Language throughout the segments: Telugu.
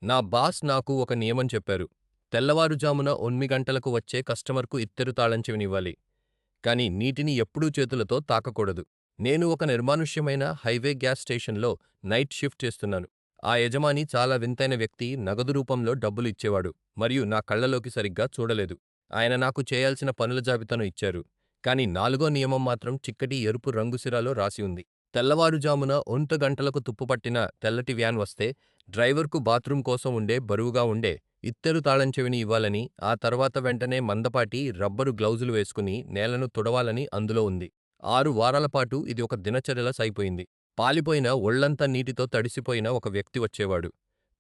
నా బాస్ నాకు ఒక నియమం చెప్పారు. తెల్లవారుజామున 8 గంటలకు వచ్చే కస్టమర్కు ఇత్తరు తాళం చెవినివ్వాలి. కానీ నీటిని ఎప్పుడూ చేతులతో తాకకూడదు. నేను ఒక నిర్మానుష్యమైన హైవే గ్యాస్ స్టేషన్లో నైట్ షిఫ్ట్ చేస్తున్నాను. ఆ యజమాని చాలా వింతైన వ్యక్తి నగదు రూపంలో డబ్బులు ఇచ్చేవాడు మరియు నా కళ్ళలోకి సరిగ్గా చూడలేదు. ఆయన నాకు చేయాల్సిన పనుల జాబితాను ఇచ్చారు. కానీ నాలుగో నియమం మాత్రం చిక్కటి ఎరుపు రంగు సిరాలో రాసి ఉంది. తెల్లవారుజామున 8 గంటలకు తుప్పుపట్టిన తెల్లటి వ్యాన్ వస్తే డ్రైవర్కు బాత్రూమ్ కోసం ఉండే బరువుగా ఉండే ఇత్తరు తాళం చెవిని ఇవ్వాలని, ఆ తర్వాత వెంటనే మందపాటి రబ్బరు గ్లౌజులు వేసుకుని నేలను తుడవాలని అందులో ఉంది. 6 వారాల పాటు ఇది ఒక దినచర్యలా అయిపోయింది. పాలిపోయిన ఒళ్లంతా నీటితో తడిసిపోయిన ఒక వ్యక్తి వచ్చేవాడు.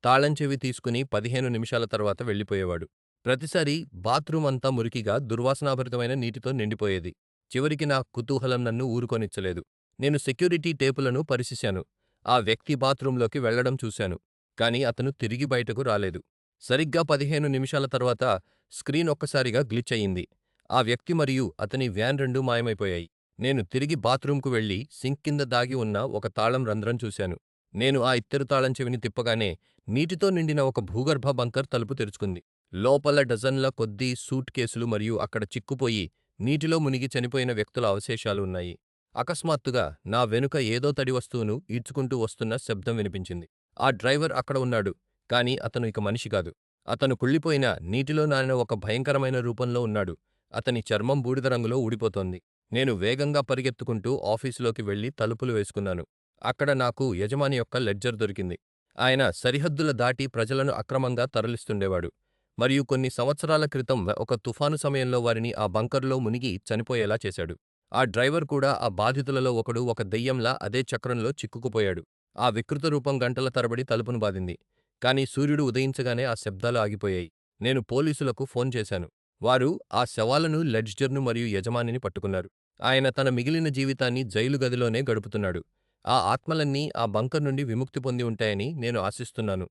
తాళం చెవి తీసుకుని 15 నిమిషాల తర్వాత వెళ్ళిపోయేవాడు. ప్రతిసారీ బాత్రూమ్ అంతా మురికిగా, దుర్వాసనాభరితమైన నీటితో నిండిపోయేది. చివరికి నా కుతూహలం నన్ను ఊరుకోనిచ్చలేదు. నేను సెక్యూరిటీ టేపులను పరిశీశాను. ఆ వ్యక్తి బాత్రూంలోకి వెళ్లడం చూశాను. కానీ అతను తిరిగి బయటకు రాలేదు. సరిగ్గా 15 నిమిషాల తర్వాత స్క్రీన్ ఒక్కసారిగా గ్లిచ్ అయింది. ఆ వ్యక్తి మరియు అతని వ్యాన్ రెండూ మాయమైపోయాయి. నేను తిరిగి బాత్రూంకు వెళ్లి సింక్ కింద దాగి ఉన్న ఒక తాళం రంధ్రం చూశాను. నేను ఆ ఇత్తరు తాళం చెవిని తిప్పగానే నీటితో నిండిన ఒక భూగర్భ బంకర్ తలుపు తెరుచుకుంది. లోపల డజన్ల కొద్దీ సూట్ కేసులు మరియు అక్కడ చిక్కుపోయి నీటిలో మునిగి చనిపోయిన వ్యక్తుల అవశేషాలు ఉన్నాయి. అకస్మాత్తుగా నా వెనుక ఏదో తడి వస్తువును ఈడ్చుకుంటూ వస్తున్న శబ్దం వినిపించింది. ఆ డ్రైవర్ అక్కడ ఉన్నాడు, కానీ అతను ఇక మనిషి కాదు. అతను కుళ్ళిపోయిన, నీటిలో నానిన ఒక భయంకరమైన రూపంలో ఉన్నాడు. అతని చర్మం బూడిద రంగులో ఊడిపోతోంది. నేను వేగంగా పరిగెత్తుకుంటూ ఆఫీసులోకి వెళ్లి తలుపులు వేసుకున్నాను. అక్కడ నాకు యజమాని యొక్క లెడ్జర్ దొరికింది. ఆయన సరిహద్దుల దాటి ప్రజలను అక్రమంగా తరలిస్తుండేవాడు మరియు కొన్ని సంవత్సరాల క్రితం ఒక తుఫాను సమయంలో వారిని ఆ బంకర్‌లో మునిగి చనిపోయేలా చేశాడు. ఆ డ్రైవర్ కూడా ఆ బాధితులలో ఒకడు ఒక దెయ్యంలా అదే చక్రంలో చిక్కుకుపోయాడు. ఆ వికృత రూపం గంటల తరబడి తలుపును బాదింది. కానీ సూర్యుడు ఉదయించగానే ఆ శబ్దాలు ఆగిపోయాయి. నేను పోలీసులకు ఫోన్ చేశాను. వారు ఆ శవాలను, లెడ్జర్‌ను మరియు యజమానిని పట్టుకున్నారు. ఆయన తన మిగిలిన జీవితాన్ని జైలు గదిలోనే గడుపుతున్నాడు. ఆ ఆత్మలన్నీ ఆ బంకర్ నుండి విముక్తి పొంది ఉంటాయని నేను ఆశిస్తున్నాను.